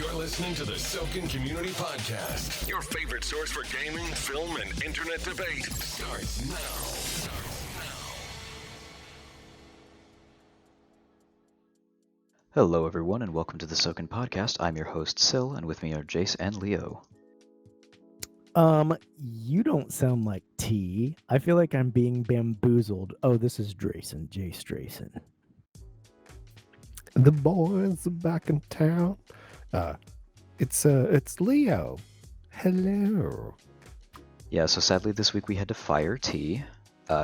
You're listening to the Sokan Community Podcast. Your favorite source for gaming, film, and internet debate starts now. Hello, everyone, and welcome to the Sokan Podcast. I'm your host, Sihl, and with me are Jace and Leo. You don't sound like T. I feel like I'm being bamboozled. Oh, this is Drayson, Jace Drayson. The boys are back in town. It's Leo. Hello. Yeah, so sadly this week we had to fire T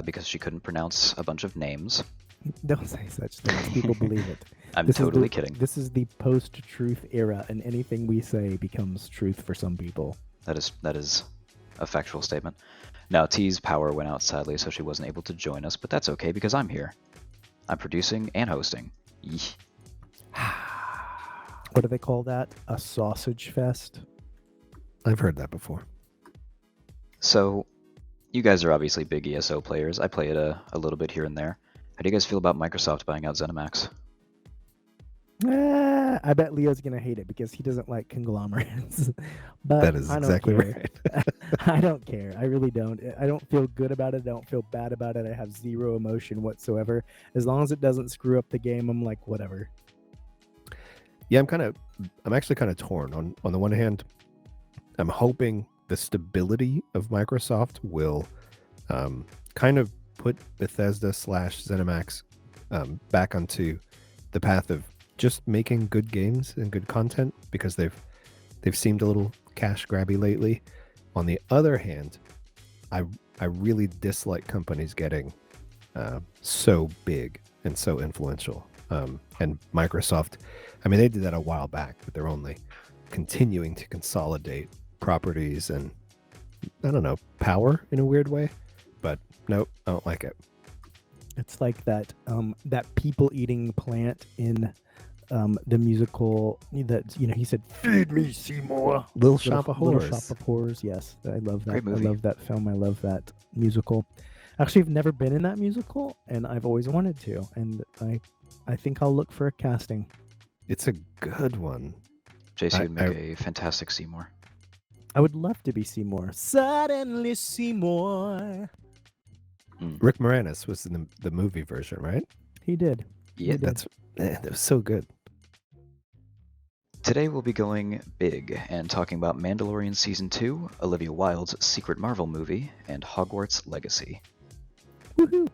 because she couldn't pronounce a bunch of names. Don't say such things. People believe it. I'm totally kidding. This is the post-truth era, and anything we say becomes truth for some people. That is a factual statement. Now, T's power went out sadly, so she wasn't able to join us, but that's okay because I'm here. I'm producing and hosting. Yeesh. What do they call that? A sausage fest? I've heard that before. So, you guys are obviously big ESO players. I play it a little bit here and there. How do you guys feel about Microsoft buying out ZeniMax? I bet Leo's going to hate it because he doesn't like conglomerates. But That is exactly right. I don't care. I really don't. I don't feel good about it. I don't feel bad about it. I have zero emotion whatsoever. As long as it doesn't screw up the game, I'm like, whatever. Yeah, I'm actually kind of torn. On the one hand, I'm hoping the stability of Microsoft will kind of put Bethesda / ZeniMax back onto the path of just making good games and good content, because they've seemed a little cash grabby lately. On the other hand, I really dislike companies getting so big and so influential. And Microsoft, I mean, they did that a while back, but they're only continuing to consolidate properties and, I don't know, power in a weird way. But nope, I don't like it. It's like that people eating plant in the musical that, he said, "Feed me, Seymour." Little Shop of Horrors. Little Shop of Horrors, yes. I love that. Great movie. I love that film. I love that musical. Actually, I've never been in that musical, and I've always wanted to. And I think I'll look for a casting. It's a good one. JC would make a fantastic Seymour. I would love to be Seymour. Suddenly Seymour. Rick Moranis was in the movie version, right? He did. Yeah, that was so good. Today we'll be going big and talking about Mandalorian Season 2, Olivia Wilde's secret Marvel movie, and Hogwarts Legacy. Woohoo!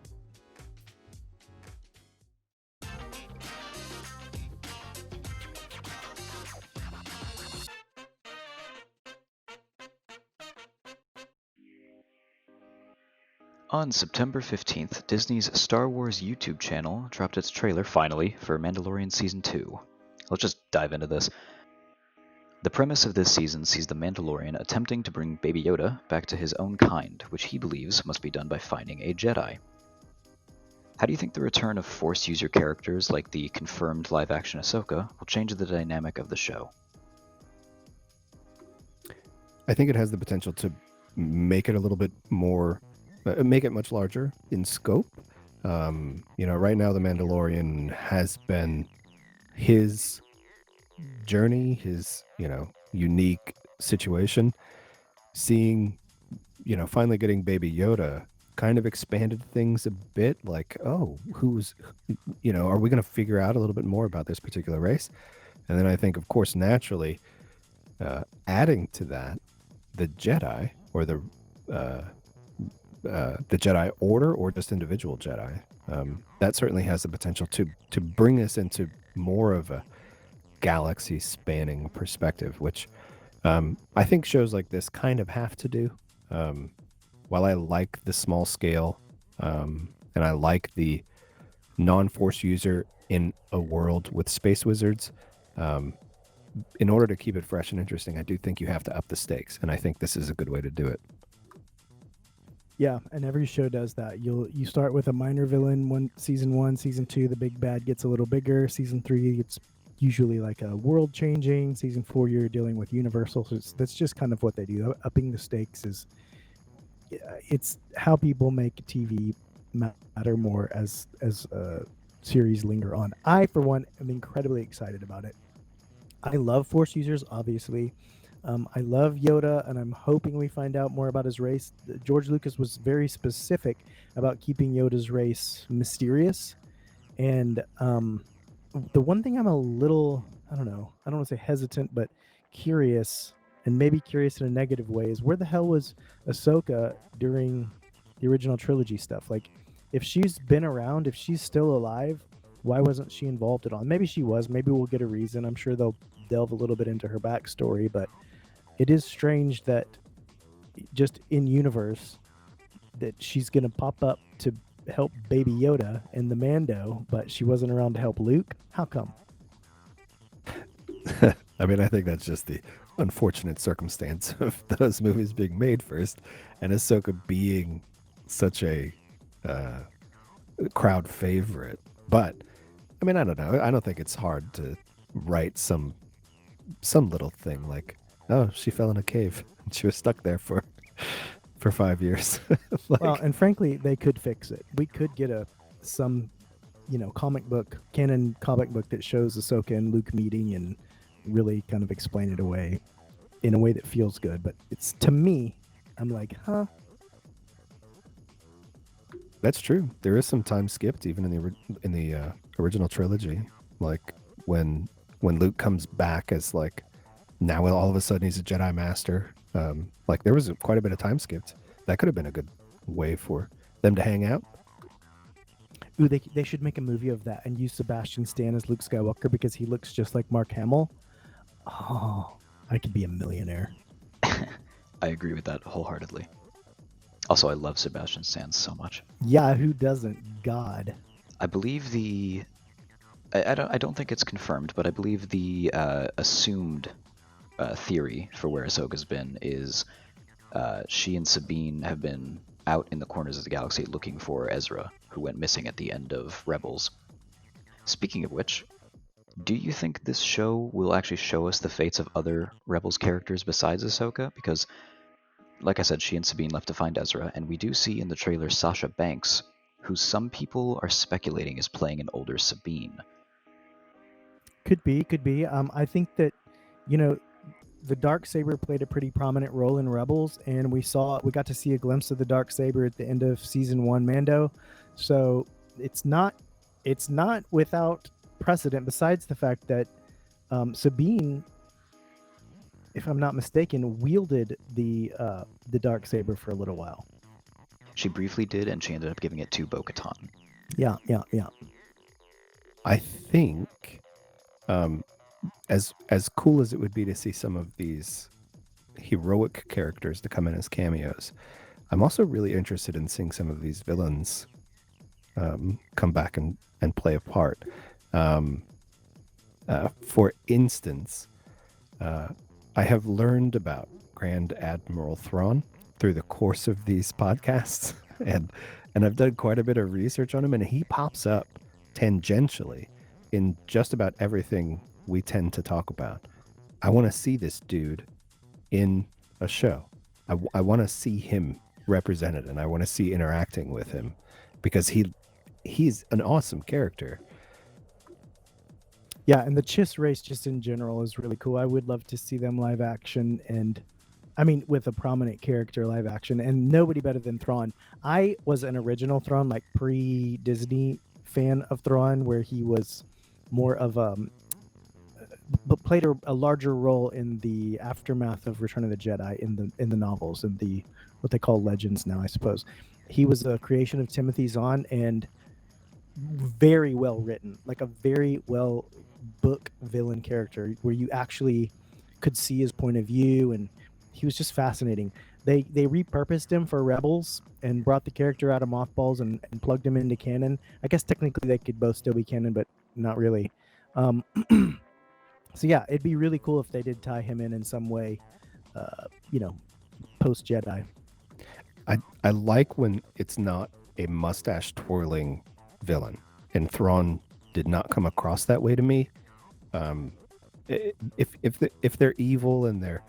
On September 15th, Disney's Star Wars YouTube channel dropped its trailer, finally, for Mandalorian Season 2. Let's just dive into this. The premise of this season sees the Mandalorian attempting to bring Baby Yoda back to his own kind, which he believes must be done by finding a Jedi. How do you think the return of Force user characters like the confirmed live-action Ahsoka will change the dynamic of the show? I think it has the potential to make it a little bit more, make it much larger in scope. Right now the Mandalorian has been his journey, his, unique situation. Seeing, finally getting Baby Yoda kind of expanded things a bit, like, oh, are we going to figure out a little bit more about this particular race? And then I think, of course, naturally, adding to that, the Jedi, or the Jedi Order, or just individual Jedi, that certainly has the potential to bring us into more of a galaxy-spanning perspective, which I think shows like this kind of have to do. While I like the small scale, and I like the non-Force user in a world with space wizards, in order to keep it fresh and interesting, I do think you have to up the stakes, and I think this is a good way to do it. Yeah, and every show does that. You start with a minor villain, season 1, season 2, the big bad gets a little bigger. Season 3, it's usually like a world changing. Season 4, you're dealing with Universal. So that's just kind of what they do. Upping the stakes it's how people make TV matter more as series linger on. I, for one, am incredibly excited about it. I love Force users, obviously. I love Yoda, and I'm hoping we find out more about his race. George Lucas was very specific about keeping Yoda's race mysterious. And the one thing I'm a little, I don't want to say hesitant, but curious, and maybe curious in a negative way, is where the hell was Ahsoka during the original trilogy stuff? Like, if she's been around, if she's still alive, why wasn't she involved at all? Maybe she was. Maybe we'll get a reason. I'm sure they'll delve a little bit into her backstory, but it is strange that just in universe that she's going to pop up to help Baby Yoda and the Mando, but she wasn't around to help Luke. How come? I mean, I think that's just the unfortunate circumstance of those movies being made first, and Ahsoka being such a crowd favorite. But I mean, I don't know. I don't think it's hard to write some little thing like, oh, she fell in a cave. She was stuck there for 5 years. Well, and frankly, they could fix it. We could get some canon comic book that shows Ahsoka and Luke meeting and really kind of explain it away in a way that feels good. But it's, to me, I'm like, huh? That's true. There is some time skipped even in the original trilogy, like when Luke comes back as like, now all of a sudden he's a Jedi Master. Like there was quite a bit of time skipped. That could have been a good way for them to hang out. Ooh, they should make a movie of that and use Sebastian Stan as Luke Skywalker because he looks just like Mark Hamill. Oh, I could be a millionaire. I agree with that wholeheartedly. Also, I love Sebastian Stan so much. Yeah, who doesn't? God. I believe I don't think it's confirmed, but I believe the assumed theory for where Ahsoka's been is she and Sabine have been out in the corners of the galaxy looking for Ezra, who went missing at the end of Rebels. Speaking of which, do you think this show will actually show us the fates of other Rebels characters besides Ahsoka? Because, like I said, she and Sabine left to find Ezra, and we do see in the trailer Sasha Banks, who some people are speculating is playing an older Sabine. Could be. I think that, the Darksaber played a pretty prominent role in Rebels, and we got to see a glimpse of the Darksaber at the end of season 1 Mando. So it's not without precedent, besides the fact that Sabine, if I'm not mistaken, wielded the Darksaber for a little while. She briefly did, and she ended up giving it to Bo-Katan. Yeah. I think as cool as it would be to see some of these heroic characters to come in as cameos, I'm also really interested in seeing some of these villains come back and play a part. For instance, I have learned about Grand Admiral Thrawn through the course of these podcasts, and I've done quite a bit of research on him, and he pops up tangentially in just about everything we tend to talk about. I want to see this dude in a show. I want to see him represented, and I want to see interacting with him because he's an awesome character. Yeah, and the Chiss race just in general is really cool. I would love to see them live action, and I mean with a prominent character live action, and nobody better than Thrawn. I was an original Thrawn, like pre-Disney fan of Thrawn, where he was more of but played a larger role in the aftermath of Return of the Jedi in the novels and the what they call legends now, I suppose. He was a creation of Timothy Zahn and very well written, like a very well book villain character where you actually could see his point of view, and he was just fascinating. They repurposed him for Rebels and brought the character out of mothballs and plugged him into canon. I guess technically they could both still be canon, but not really. So yeah, it'd be really cool if they did tie him in some way, post Jedi. I like when it's not a mustache twirling villain, and Thrawn did not come across that way to me. If they're evil and they're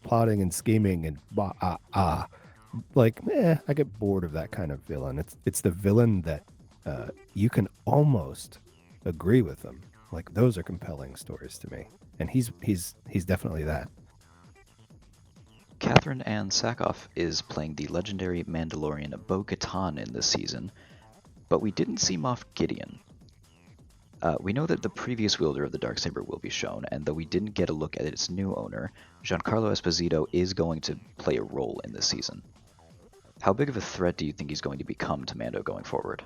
plotting and scheming and I get bored of that kind of villain. It's the villain that you can almost agree with them. Like those are compelling stories to me, and he's definitely that. Catherine Ann Sackhoff is playing the legendary Mandalorian Bo-Katan in this season, but we didn't see Moff Gideon. We know that the previous wielder of the Darksaber will be shown, and though we didn't get a look at its new owner, Giancarlo Esposito is going to play a role in this season. How big of a threat do you think he's going to become to Mando going forward?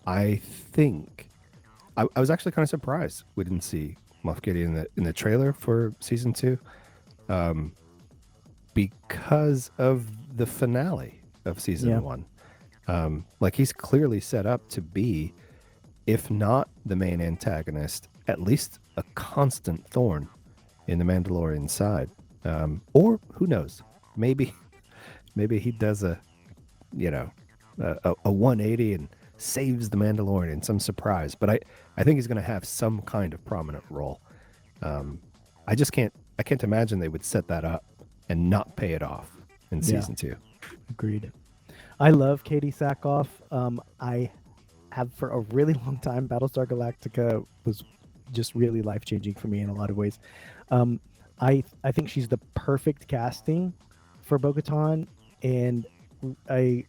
I think I was actually kind of surprised we didn't see Moff Gideon in the trailer for season 2, because of the finale of season 1. Like he's clearly set up to be, if not the main antagonist, at least a constant thorn in the Mandalorian side. Or who knows? Maybe he does a 180 and saves the Mandalorian in some surprise. But I think he's going to have some kind of prominent role. I can't imagine they would set that up and not pay it off in season 2. Agreed. I love Katie Sackhoff. I have for a really long time. Battlestar Galactica was just really life-changing for me in a lot of ways. I think she's the perfect casting for Bo-Katan, and I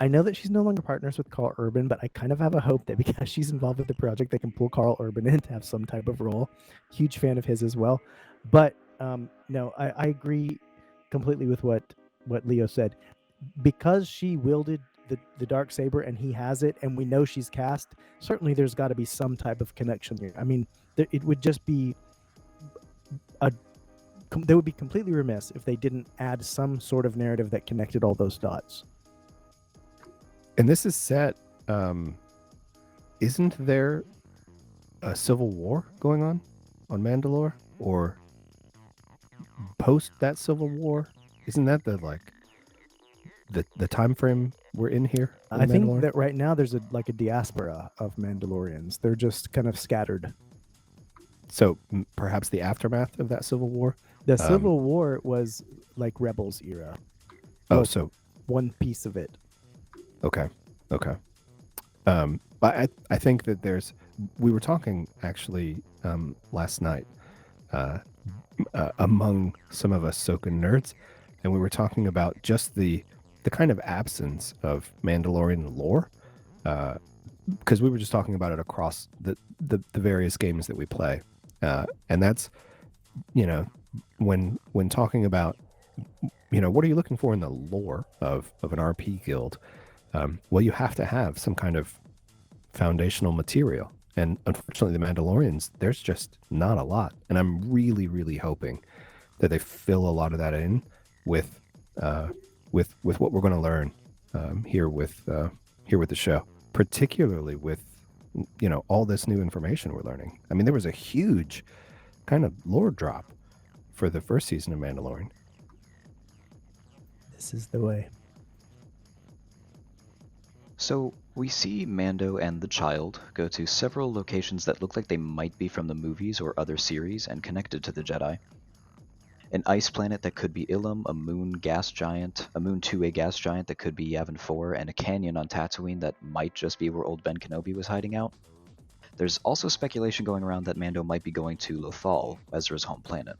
know that she's no longer partners with Carl Urban, but I kind of have a hope that because she's involved with the project, they can pull Carl Urban in to have some type of role. Huge fan of his as well. But no, I agree completely with what Leo said. Because she wielded the Darksaber and he has it, and we know she's cast, certainly there's got to be some type of connection here. I mean, it would just be they would be completely remiss if they didn't add some sort of narrative that connected all those dots. And this is set, isn't there a civil war going on Mandalore, or post that civil war? Isn't that the time frame we're in here? I think that right now there's a diaspora of Mandalorians. They're just kind of scattered. So perhaps the aftermath of that civil war? The Civil War was like Rebels era. So one piece of it. Okay. But I think that we were talking actually last night among some of us Sokan nerds, and we were talking about just the kind of absence of Mandalorian lore, because we were just talking about it across the various games that we play, and that's, when talking about, what are you looking for in the lore of an RP guild? Well, you have to have some kind of foundational material. And unfortunately, the Mandalorians, there's just not a lot. And I'm really, really hoping that they fill a lot of that in with what we're going to learn here with the show, particularly with, all this new information we're learning. I mean, there was a huge kind of lore drop for the first season of Mandalorian. This is the way. So, we see Mando and the child go to several locations that look like they might be from the movies or other series and connected to the Jedi. An ice planet that could be Ilum, a moon gas giant, a moon 2A gas giant that could be Yavin 4, and a canyon on Tatooine that might just be where old Ben Kenobi was hiding out. There's also speculation going around that Mando might be going to Lothal, Ezra's home planet.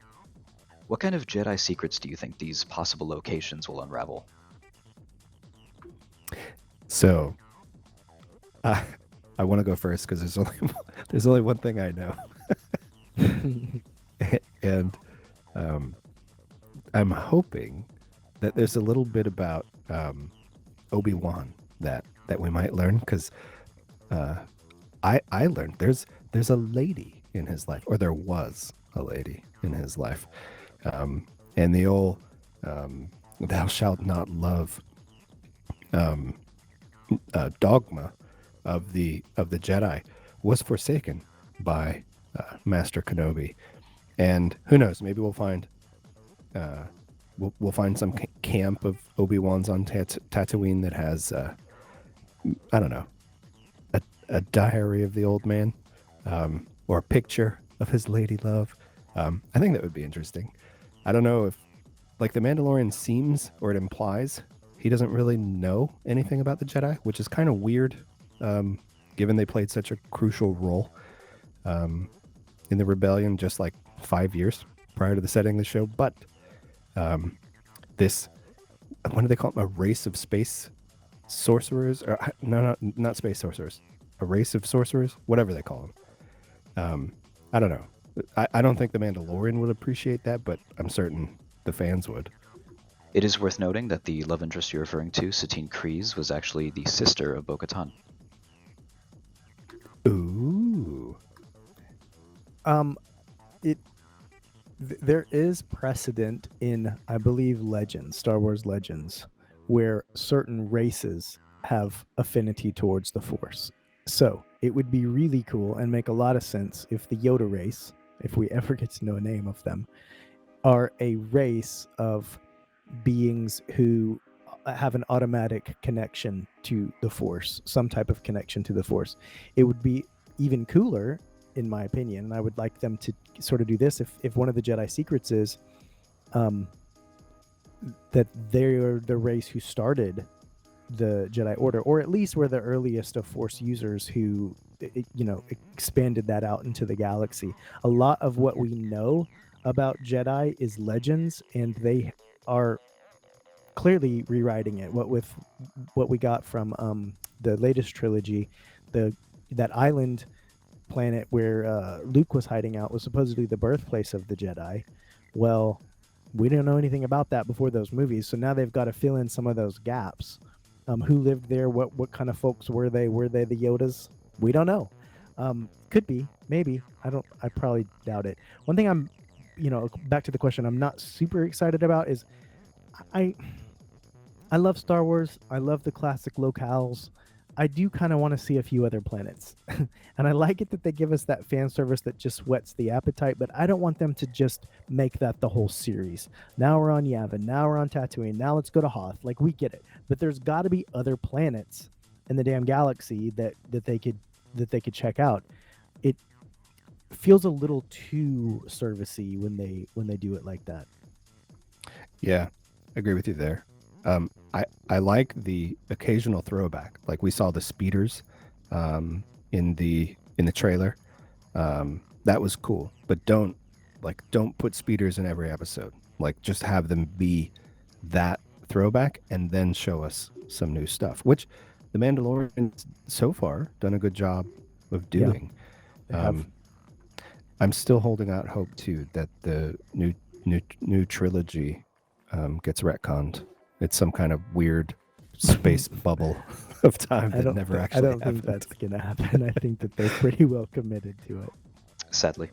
What kind of Jedi secrets do you think these possible locations will unravel? So, I want to go first because there's only one thing I know, and I'm hoping that there's a little bit about Obi-Wan that we might learn, because I learned there's a lady in his life, or there was a lady in his life, and the old "thou shalt not love" dogma of the Jedi was forsaken by Master Kenobi, and who knows, maybe we'll find some camp of Obi-Wan's on Tatooine that has I don't know, a diary of the old man, or a picture of his lady love. I think that would be interesting. I don't know if, like, the Mandalorian seems, or it implies, he doesn't really know anything about the Jedi, which is kind of weird given they played such a crucial role in the rebellion just like 5 years prior to the setting of the show. But this, what do they call them? A race of space sorcerers? Or, no, not space sorcerers. A race of sorcerers? Whatever they call them. I don't know. I don't think the Mandalorian would appreciate that, but I'm certain the fans would. It is worth noting that the love interest you're referring to, Satine Kryze, was actually the sister of Bo-Katan. Ooh. There is precedent in, I believe, Legends, Star Wars Legends, where certain races have affinity towards the Force. So it would be really cool and make a lot of sense if the Yoda race, if we ever get to know a name of them, are a race of beings who have an automatic connection to the Force, some type of connection to the Force. It would be even cooler, in my opinion, and I would like them to sort of do this if one of the Jedi secrets is that they're the race who started the Jedi Order, or at least were the earliest of Force users who, expanded that out into the galaxy. A lot of what we know about Jedi is Legends, and they are clearly rewriting it. What we got from the latest trilogy, that island planet where Luke was hiding out was supposedly the birthplace of the Jedi. Well, we didn't know anything about that before those movies, so now they've got to fill in some of those gaps. Who lived there? What kind of folks were they? Were they the Yodas? We don't know. Could be, maybe. I probably doubt it. One thing I'm, back to the question, I'm not super excited about is I love Star Wars. I love the classic locales. I do kind of want to see a few other planets. And I like it that they give us that fan service that just whets the appetite, but I don't want them to just make that the whole series. Now we're on Yavin, now we're on Tatooine, now let's go to Hoth. Like, we get it. But there's got to be other planets in the damn galaxy that they could check out. It feels a little too servicey when they do it like that. Yeah, I agree with you there. I like the occasional throwback. Like we saw the speeders in the trailer. That was cool. But don't put speeders in every episode. Like, just have them be that throwback and then show us some new stuff, which the Mandalorian so far done a good job of doing. Yeah, I'm still holding out hope too that the new trilogy gets retconned. It's some kind of weird space bubble of time that never actually happened. I don't think that's going to happen. I think that they're pretty well committed to it. Sadly.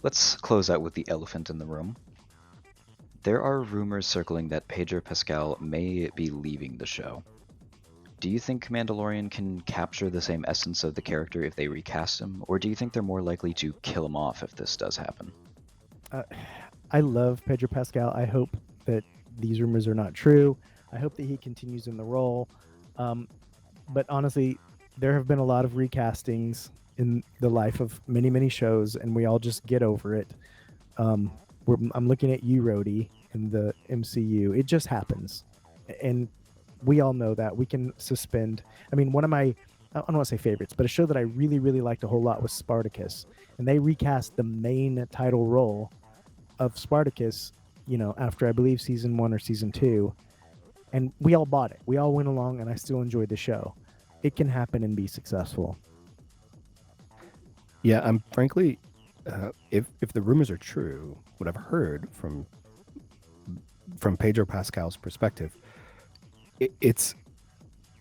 Let's close out with the elephant in the room. There are rumors circling that Pedro Pascal may be leaving the show. Do you think Mandalorian can capture the same essence of the character if they recast him, or do you think they're more likely to kill him off if this does happen? I love Pedro Pascal. I hope that these rumors are not true. I hope that he continues in the role. But honestly, there have been a lot of recastings in the life of many, many shows, and we all just get over it. I'm looking at you, Rhodey, in the MCU. It just happens. And we all know that. We can suspend. I mean, one of my, I don't want to say favorites, but a show that I really, really liked a whole lot was Spartacus. And they recast the main title role of Spartacus, after I believe season 1 or season 2, and we all bought it. We all went along, and I still enjoyed the show. It can happen and be successful. Yeah, I'm frankly, if the rumors are true, what I've heard from Pedro Pascal's perspective, it's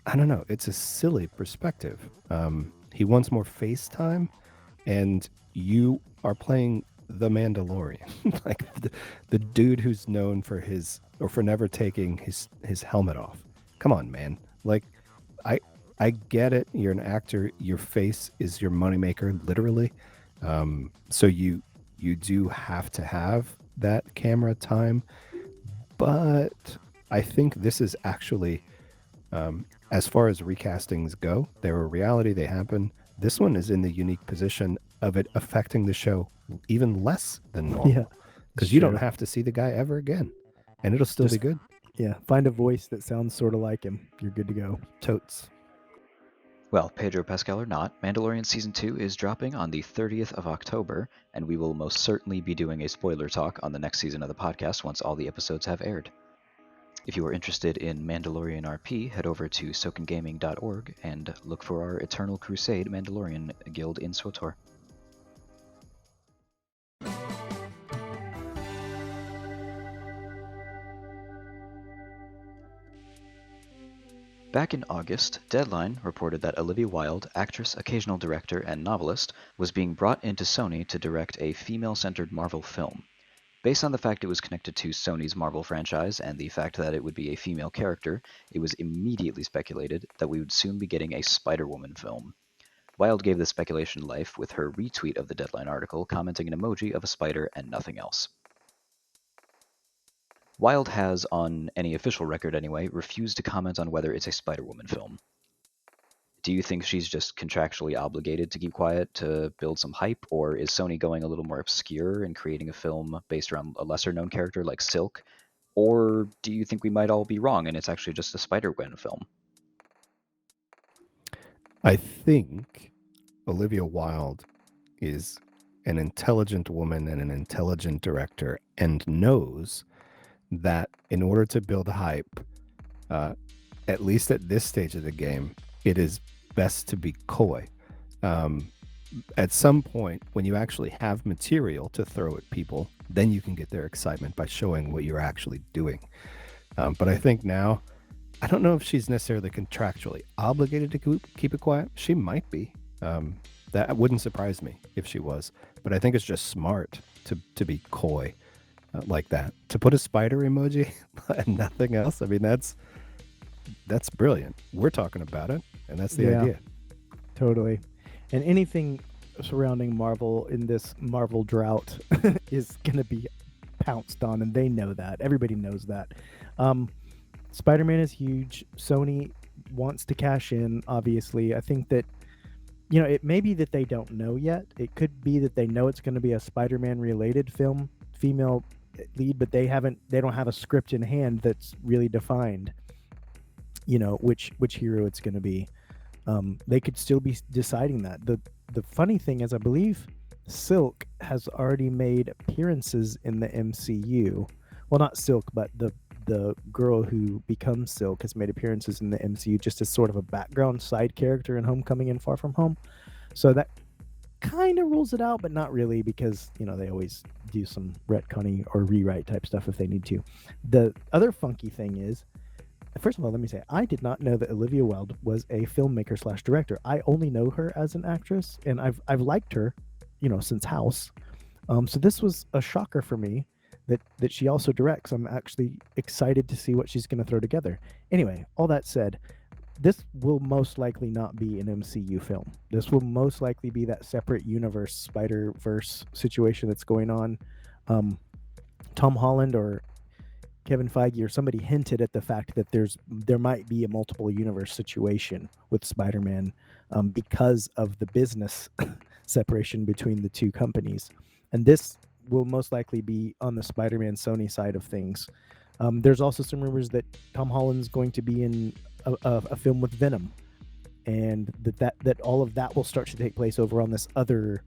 I don't know, it's a silly perspective. He wants more face time, and you are playing the Mandalorian, like the dude who's known for for never taking his helmet off. Come on, man. Like, I get it. You're an actor. Your face is your moneymaker, literally. So you do have to have that camera time. But I think this is actually, as far as recastings go, they're a reality. They happen. This one is in the unique position of it affecting the show even less than normal. Yeah, because you don't have to see the guy ever again, and it'll still be good. Yeah, find a voice that sounds sort of like him. You're good to go. Totes. Well, Pedro Pascal or not, Mandalorian Season 2 is dropping on the 30th of October, and we will most certainly be doing a spoiler talk on the next season of the podcast once all the episodes have aired. If you are interested in Mandalorian RP, head over to sokangaming.org and look for our Eternal Crusade Mandalorian guild in SWTOR. Back in August, Deadline reported that Olivia Wilde, actress, occasional director, and novelist, was being brought into Sony to direct a female-centered Marvel film. Based on the fact it was connected to Sony's Marvel franchise and the fact that it would be a female character, it was immediately speculated that we would soon be getting a Spider-Woman film. Wilde gave this speculation life with her retweet of the Deadline article, commenting an emoji of a spider and nothing else. Wilde has, on any official record anyway, refused to comment on whether it's a Spider-Woman film. Do you think she's just contractually obligated to keep quiet to build some hype, or is Sony going a little more obscure and creating a film based around a lesser-known character like Silk? Or do you think we might all be wrong and it's actually just a Spider-Gwen film? I think Olivia Wilde is an intelligent woman and an intelligent director and knows that in order to build hype, at least at this stage of the game, it is best to be coy. At some point, when you actually have material to throw at people, then you can get their excitement by showing what you're actually doing. But I think now, I don't know if she's necessarily contractually obligated to keep it quiet. She might be. That wouldn't surprise me if she was. But I think it's just smart to be coy like that. To put a spider emoji and nothing else, I mean, that's brilliant. We're talking about it, and that's the idea. Totally. And anything surrounding Marvel in this Marvel drought is going to be pounced on, and they know that. Everybody knows that. Spider-Man is huge. Sony wants to cash in, obviously. I think that, it may be that they don't know yet. It could be that they know it's going to be a Spider-Man related film, female lead, but they don't have a script in hand that's really defined, which hero it's going to be. They could still be deciding that. The funny thing is, I believe Silk has already made appearances in the MCU. Well, not Silk, but the girl who becomes Silk has made appearances in the MCU just as sort of a background side character in Homecoming and Far From Home. So that kind of rules it out, but not really, because they always do some retconning or rewrite type stuff if they need to. The other funky thing is, first of all, let me say, I did not know that Olivia Wilde was a filmmaker / director. I only know her as an actress, and I've liked her, since House. So this was a shocker for me that she also directs. I'm actually excited to see what she's going to throw together. Anyway, all that said, this will most likely not be an MCU film. This will most likely be that separate universe, Spider-Verse situation that's going on. Tom Holland or Kevin Feige or somebody hinted at the fact that there might be a multiple universe situation with Spider-Man because of the business separation between the two companies. And this will most likely be on the Spider-Man Sony side of things. There's also some rumors that Tom Holland's going to be in a film with Venom, and that all of that will start to take place over on this other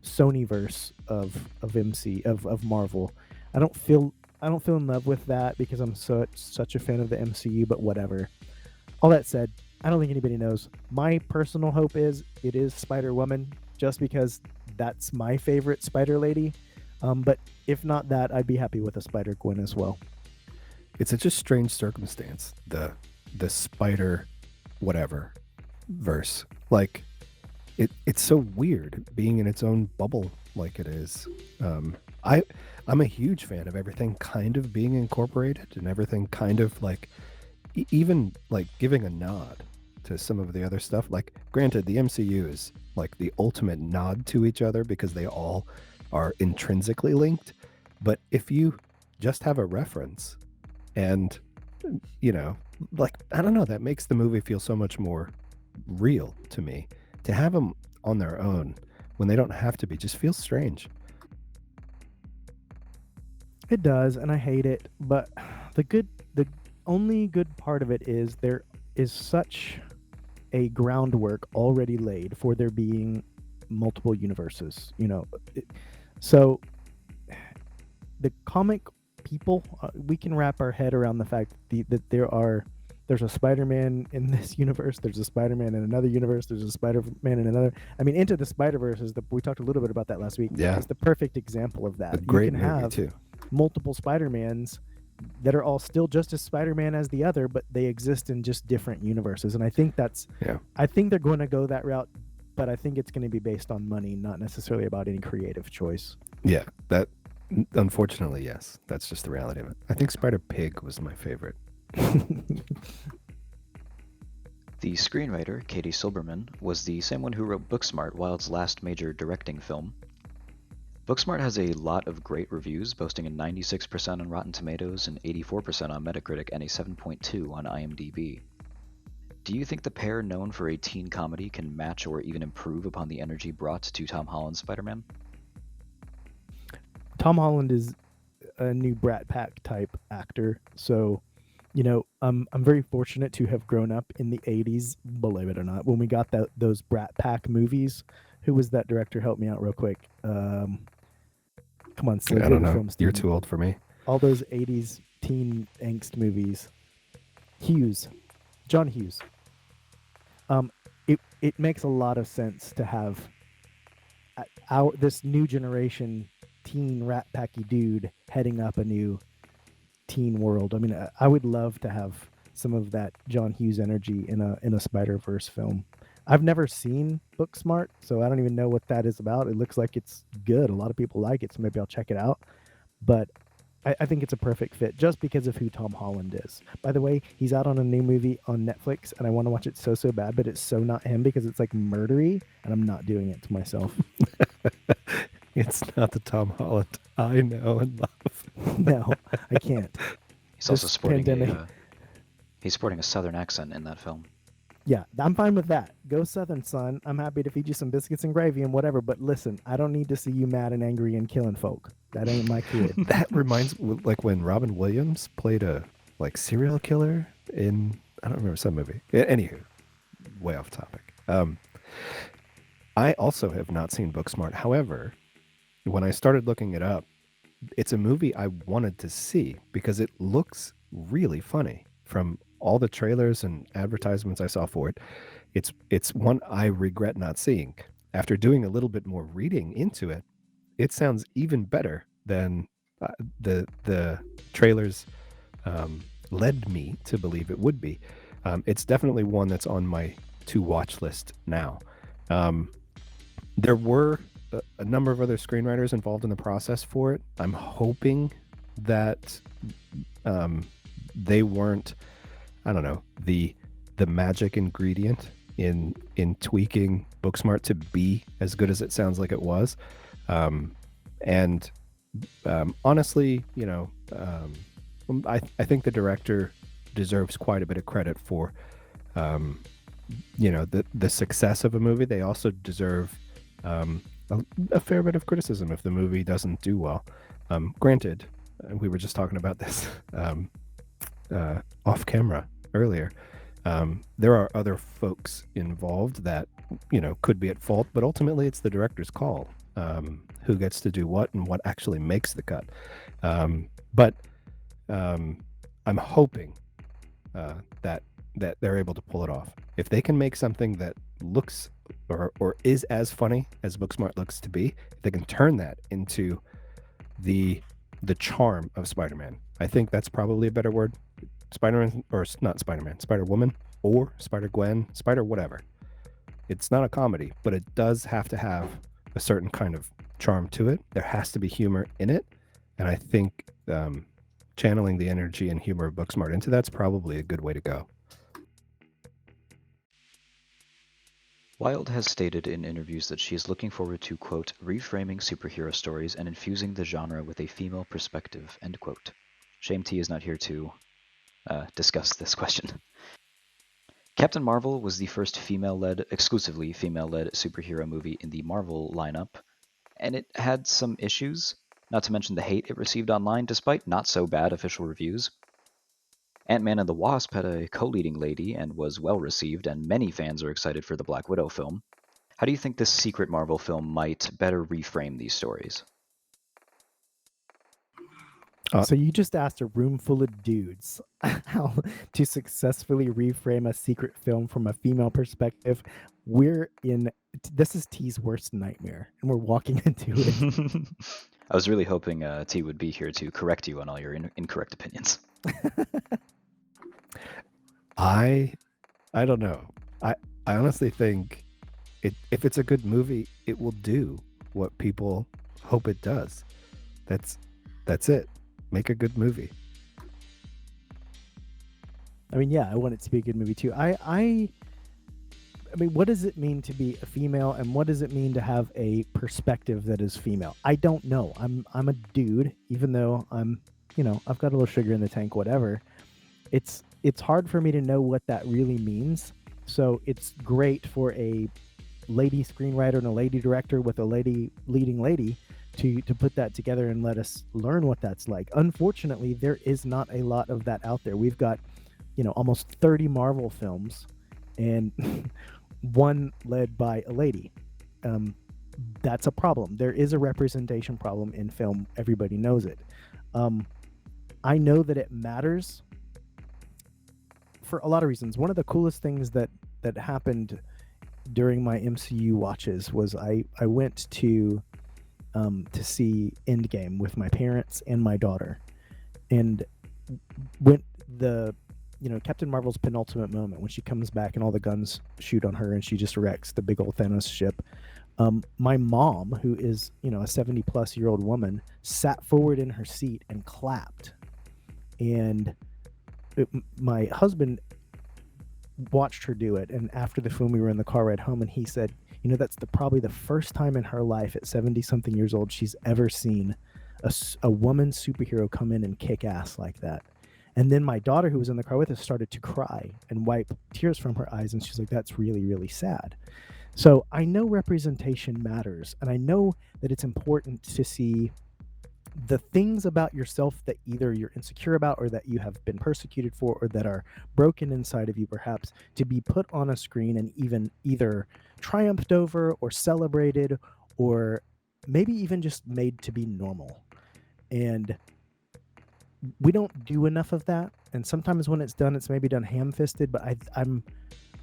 Sonyverse of Marvel. I don't feel in love with that because I'm such a fan of the MCU, but whatever. All that said, I don't think anybody knows. My personal hope is it is Spider-Woman, just because that's my favorite Spider Lady. But if not that, I'd be happy with a Spider-Gwen as well. It's such a strange circumstance, the Spider whatever verse. Like, it's so weird being in its own bubble like it is. I'm a huge fan of everything kind of being incorporated and everything kind of like even like giving a nod to some of the other stuff. Like, granted, the MCU is like the ultimate nod to each other because they all are intrinsically linked. But if you just have a reference and, like, I don't know, that makes the movie feel so much more real to me. To have them on their own when they don't have to be just feels strange. It does, and I hate it, but the only good part of it is there is such a groundwork already laid for there being multiple universes. So the comic people, we can wrap our head around the fact that there's a Spider-Man in this universe, there's a Spider-Man in another universe, there's a Spider-Man in another. I mean, Into the Spider-Verse we talked a little bit about that last week. Yeah. It's the perfect example of that. A great you can movie have too. multiple Spider-Mans that are all still just as Spider-Man as the other, but they exist in just different universes. And I think I think they're going to go that route, but I think it's going to be based on money, not necessarily about any creative choice. Yeah, that unfortunately, yes, that's just the reality of it. I think Spider-Pig was my favorite. The screenwriter, Katie Silberman, was the same one who wrote Booksmart, Wilde's last major directing film. Booksmart has a lot of great reviews, boasting a 96% on Rotten Tomatoes and 84% on Metacritic and a 7.2 on IMDb. Do you think the pair known for a teen comedy can match or even improve upon the energy brought to Tom Holland's Spider-Man? Tom Holland is a new Brat Pack type actor, so I'm very fortunate to have grown up in the 80s, believe it or not, when we got those Brat Pack movies. Who was that director? Help me out real quick. Come on, Sihl, I don't know. film You're student. too old for me. All those 80s teen angst movies. John Hughes. It makes a lot of sense to have this new generation teen Rat Packy dude heading up a new teen world. I mean, I would love to have some of that John Hughes energy in a Spider-Verse film. I've never seen Booksmart, so I don't even know what that is about. It looks like it's good. A lot of people like it, so maybe I'll check it out. But I think it's a perfect fit just because of who Tom Holland is. By the way, he's out on a new movie on Netflix, and I want to watch it so bad, but it's so not him because it's like murdery, and I'm not doing it to myself. It's not the Tom Holland I know and love. No, I can't. He's also This sporting pandemic- he's sporting a southern accent in that film. Yeah, I'm fine with that. Go Southern, son. I'm happy to feed you some biscuits and gravy and whatever, but listen, I don't need to see you mad and angry and killing folk. That ain't my kid. That reminds me, like when Robin Williams played a serial killer in, I don't remember, some movie. Anywho, way off topic. I also have not seen Booksmart. However, when I started looking it up, it's a movie I wanted to see because it looks really funny from all the trailers and advertisements I saw for it. It's one I regret not seeing. After doing a little bit more reading into it, it sounds even better than the trailers led me to believe it would be. It's definitely one that's on my to watch list now. There were a number of other screenwriters involved in the process for it. I'm hoping that they weren't, I don't know, the magic ingredient in tweaking Booksmart to be as good as it sounds like it was. Honestly, I think the director deserves quite a bit of credit for, the success of a movie. They also deserve a fair bit of criticism if the movie doesn't do well. Granted, we were just talking about this off camera earlier. There are other folks involved that could be at fault, but ultimately it's the director's call who gets to do what and what actually makes the cut. But I'm hoping that they're able to pull it off. If they can make something that looks or is as funny as Booksmart looks to be, if they can turn that into the charm of Spider-Man. I think that's probably a better word. Spider-Man, or not Spider-Man, Spider-Woman, or Spider-Gwen, Spider-whatever. It's not a comedy, but it does have to have a certain kind of charm to it. There has to be humor in it. And I think channeling the energy and humor of Booksmart into that's probably a good way to go. Wilde has stated in interviews that she is looking forward to, quote, reframing superhero stories and infusing the genre with a female perspective, end quote. Shame T is not here to discuss this question. Captain Marvel was the first exclusively female-led superhero movie in the Marvel lineup, and it had some issues, not to mention the hate it received online despite not so bad official reviews. Ant-Man and the Wasp had a co-leading lady and was well received, and many fans are excited for the Black Widow film. How do you think this secret Marvel film might better reframe these stories? So you just asked a room full of dudes how to successfully reframe a secret film from a female perspective. This is T's worst nightmare, and we're walking into it. I was really hoping T would be here to correct you on all your incorrect opinions. I don't know. I honestly think if it's a good movie, it will do what people hope it does. That's it. Make a good movie. I mean, yeah, I want it to be a good movie too. I mean, what does it mean to be a female, and what does it mean to have a perspective that is female? I don't know. I'm a dude, even though I'm, I've got a little sugar in the tank, whatever. It's hard for me to know what that really means. So it's great for a lady screenwriter and a lady director with a lady leading lady to put that together and let us learn what that's like. Unfortunately, there is not a lot of that out there. We've got, almost 30 Marvel films and one led by a lady. That's a problem. There is a representation problem in film. Everybody knows it. I know that it matters for a lot of reasons. One of the coolest things that happened during my MCU watches was I went to see Endgame with my parents and my daughter, and went Captain Marvel's penultimate moment when she comes back and all the guns shoot on her and she just wrecks the big old Thanos ship. My mom, who is a 70-plus-year-old woman, sat forward in her seat and clapped, and my husband watched her do it. And after the film, we were in the car ride home, and he said, that's probably the first time in her life at 70-something years old she's ever seen a woman superhero come in and kick ass like that. And then my daughter, who was in the car with us, started to cry and wipe tears from her eyes, and she's like, that's really, really sad. So I know representation matters, and I know that it's important to see the things about yourself that either you're insecure about or that you have been persecuted for or that are broken inside of you, perhaps, to be put on a screen and even either triumphed over or celebrated, or maybe even just made to be normal. And we don't do enough of that. And sometimes when it's done, it's maybe done ham-fisted, but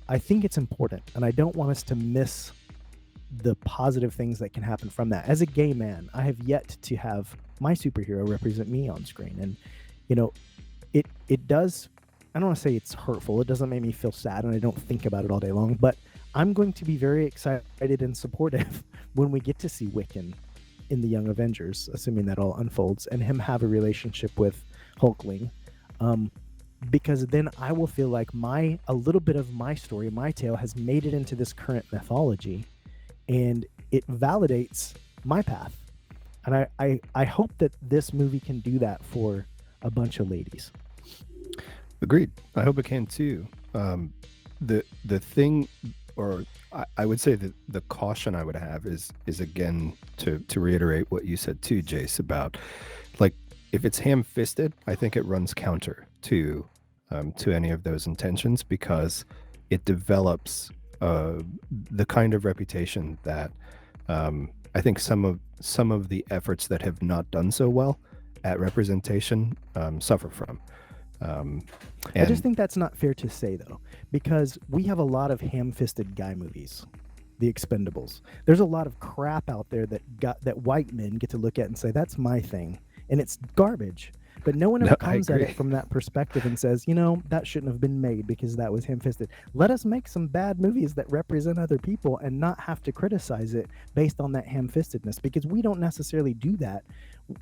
I think it's important, and I don't want us to miss the positive things that can happen from that. As a gay man, I have yet to have my superhero represent me on screen. And, it does, I don't want to say it's hurtful. It doesn't make me feel sad, and I don't think about it all day long, but I'm going to be very excited and supportive when we get to see Wiccan in the Young Avengers, assuming that all unfolds, and him have a relationship with Hulkling. Because then I will feel like a little bit of my story, my tale, has made it into this current mythology, and it validates my path. And I hope that this movie can do that for a bunch of ladies. Agreed. I hope it can too. The thing, or I would say that the caution I would have is again to reiterate what you said too, Jace, about like if it's ham-fisted, I think it runs counter to any of those intentions, because it develops the kind of reputation that I think some of the efforts that have not done so well at representation suffer from. I just think that's not fair to say, though, because we have a lot of ham-fisted guy movies, The Expendables. There's a lot of crap out there that white men get to look at and say, that's my thing, and it's garbage. But no one ever comes at it from that perspective and says, that shouldn't have been made because that was ham-fisted. Let us make some bad movies that represent other people and not have to criticize it based on that ham-fistedness, because we don't necessarily do that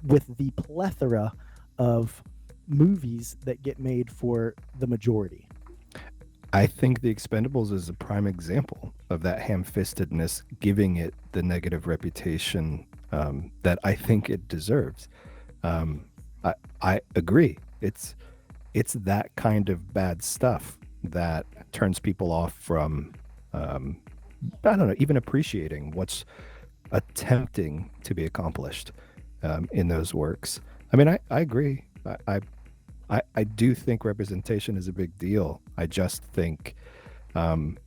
with the plethora of movies that get made for the majority. I think The Expendables is a prime example of that ham-fistedness, giving it the negative reputation that I think it deserves. I agree. It's that kind of bad stuff that turns people off from, I don't know, even appreciating what's attempting to be accomplished in those works. I mean, I agree. I do think representation is a big deal. I just think, in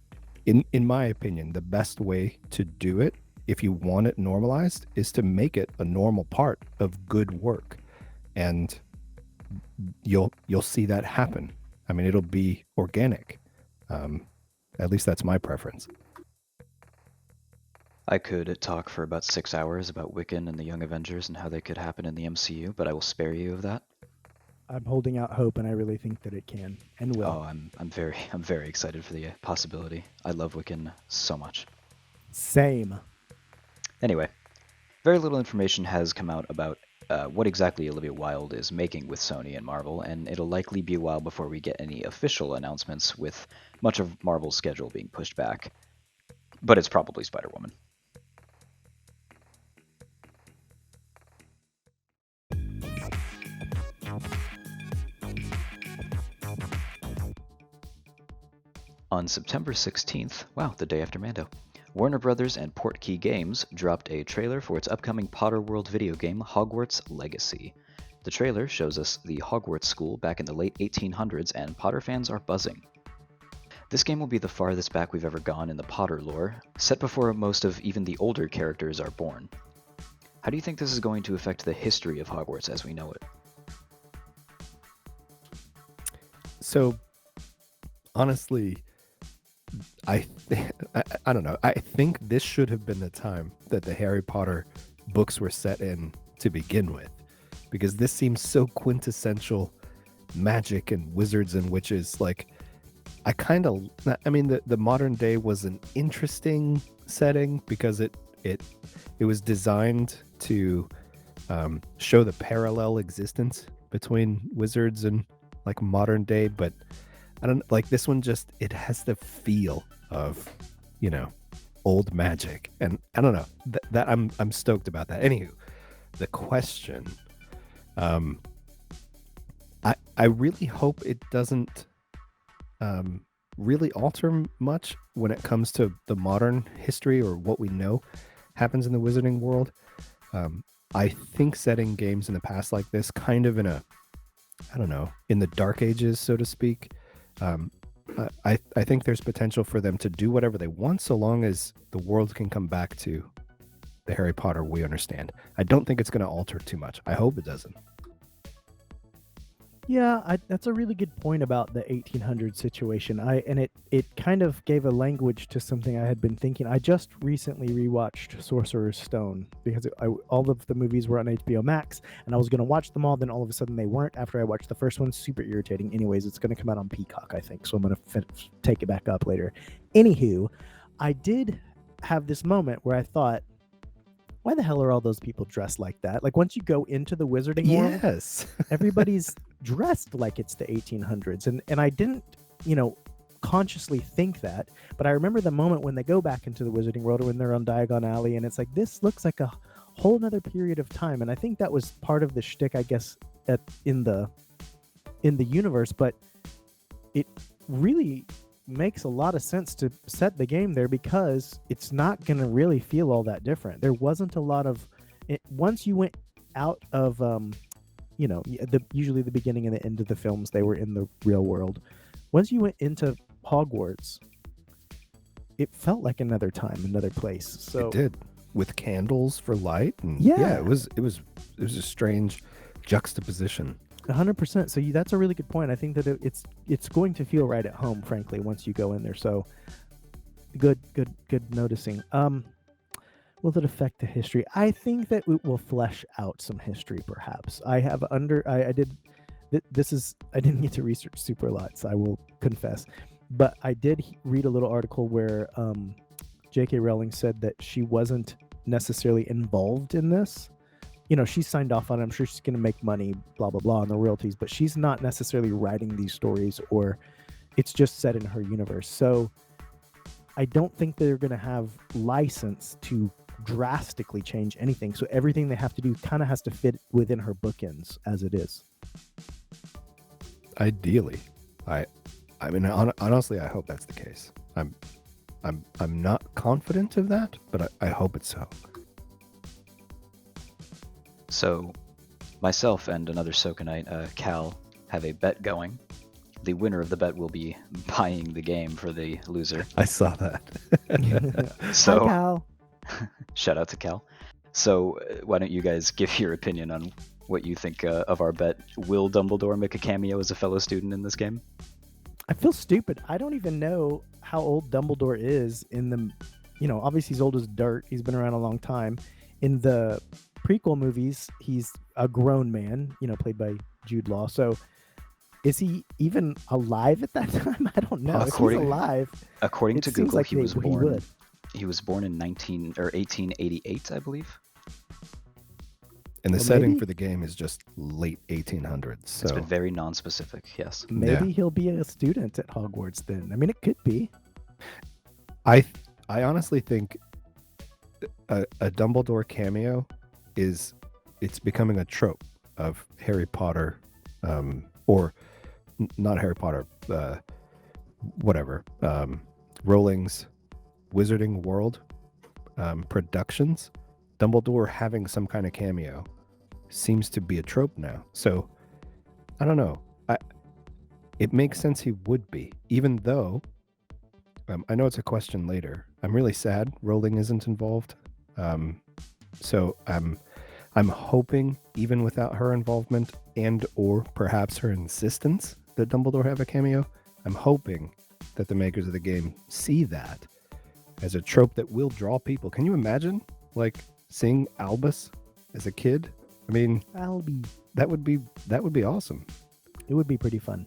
my opinion, the best way to do it, if you want it normalized, is to make it a normal part of good work, and you'll see that happen. I mean, it'll be organic. At least that's my preference. I could talk for about 6 hours about Wiccan and the Young Avengers and how they could happen in the MCU, but I will spare you of that. I'm holding out hope, and I really think that it can and will. Oh, I'm very excited for the possibility. I love Wiccan so much. Same. Anyway, very little information has come out about what exactly Olivia Wilde is making with Sony and Marvel, and it'll likely be a while before we get any official announcements, with much of Marvel's schedule being pushed back. But it's probably Spider-Woman. On September 16th, wow, the day after Mando, Warner Brothers and Portkey Games dropped a trailer for its upcoming Potterworld video game, Hogwarts Legacy. The trailer shows us the Hogwarts school back in the late 1800s, and Potter fans are buzzing. This game will be the farthest back we've ever gone in the Potter lore, set before most of even the older characters are born. How do you think this is going to affect the history of Hogwarts as we know it? So, honestly, I don't know. I think this should have been the time that the Harry Potter books were set in to begin with, because this seems so quintessential magic and wizards and witches. Like, I mean, the modern day was an interesting setting because it was designed to show the parallel existence between wizards and like modern day, but I don't like this one. Just it has the feel of, old magic, and I don't know that I'm stoked about that. Anywho, the question, I really hope it doesn't really alter much when it comes to the modern history or what we know happens in the wizarding world. I think setting games in the past like this, kind of in in the dark ages, so to speak, I think there's potential for them to do whatever they want, so long as the world can come back to the Harry Potter we understand. I don't think it's going to alter too much. I hope it doesn't. Yeah, that's a really good point about the 1800 situation. It kind of gave a language to something I had been thinking. I just recently rewatched Sorcerer's Stone because all of the movies were on HBO Max, and I was going to watch them all. Then all of a sudden they weren't after I watched the first one. Super irritating. Anyways, it's going to come out on Peacock, I think, so I'm going to take it back up later. Anywho, I did have this moment where I thought, why the hell are all those people dressed like that? Like, once you go into the wizarding world, yes, everybody's dressed like it's the 1800s. And I didn't, consciously think that, but I remember the moment when they go back into the wizarding world, or when they're on Diagon Alley, and it's like, this looks like a whole nother period of time. And I think that was part of the shtick, I guess, in the universe, but it really makes a lot of sense to set the game there, because it's not going to really feel all that different. There wasn't a lot of it once you went out of usually the beginning and the end of the films, they were in the real world. Once you went into Hogwarts, it felt like another time, another place. So it did, with candles for light, and it was a strange juxtaposition. 100%. So that's a really good point. I think that it's going to feel right at home, frankly, once you go in there. So good noticing. Will it affect the history? I think that it will flesh out some history, perhaps. I didn't get to research super lots, I will confess, but I did read a little article where J.K. Rowling said that she wasn't necessarily involved in this. She signed off on it. I'm sure she's going to make money, blah, blah, blah, on the royalties, but she's not necessarily writing these stories, or it's just set in her universe. So I don't think they're going to have license to drastically change anything. So everything they have to do kind of has to fit within her bookends as it is. Ideally. I mean, honestly, I hope that's the case. I'm not confident of that, but I hope it's so. So, myself and another Sokanite, Cal, have a bet going. The winner of the bet will be buying the game for the loser. I saw that. So, Hi, Cal. shout out to Cal. So, why don't you guys give your opinion on what you think of our bet? Will Dumbledore make a cameo as a fellow student in this game? I feel stupid. I don't even know how old Dumbledore is in the, obviously he's old as dirt. He's been around a long time. In the prequel movies, he's a grown man, played by Jude Law. So is he even alive at that time? I don't know. If he's alive, according to Google, like he was born. He would. He was born in 1888, I believe. And the setting for the game is just late 1800s. So it's been very non-specific, yes. Maybe he'll be a student at Hogwarts then. I mean, it could be. I honestly think a Dumbledore cameo it's becoming a trope of Harry Potter, or not Harry Potter, whatever, Rowling's Wizarding World productions. Dumbledore having some kind of cameo seems to be a trope now. So I don't know. It makes sense he would be, even though I know it's a question later. I'm really sad Rowling isn't involved. So I'm hoping, even without her involvement and or perhaps her insistence that Dumbledore have a cameo, I'm hoping that the makers of the game see that as a trope that will draw people. Can you imagine, like, seeing Albus as a kid? I mean, Albie. That would be awesome. It would be pretty fun.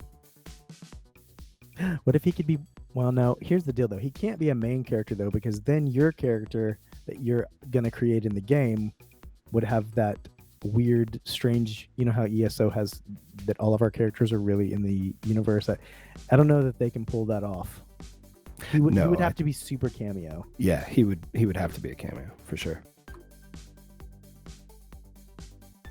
What if he could be? Well, no. Here's the deal, though. He can't be a main character, though, because then your character that you're gonna create in the game would have that weird, strange. You know how ESO has that all of our characters are really in the universe. I don't know that they can pull that off. He would have to be super cameo. Yeah, he would have to be a cameo for sure.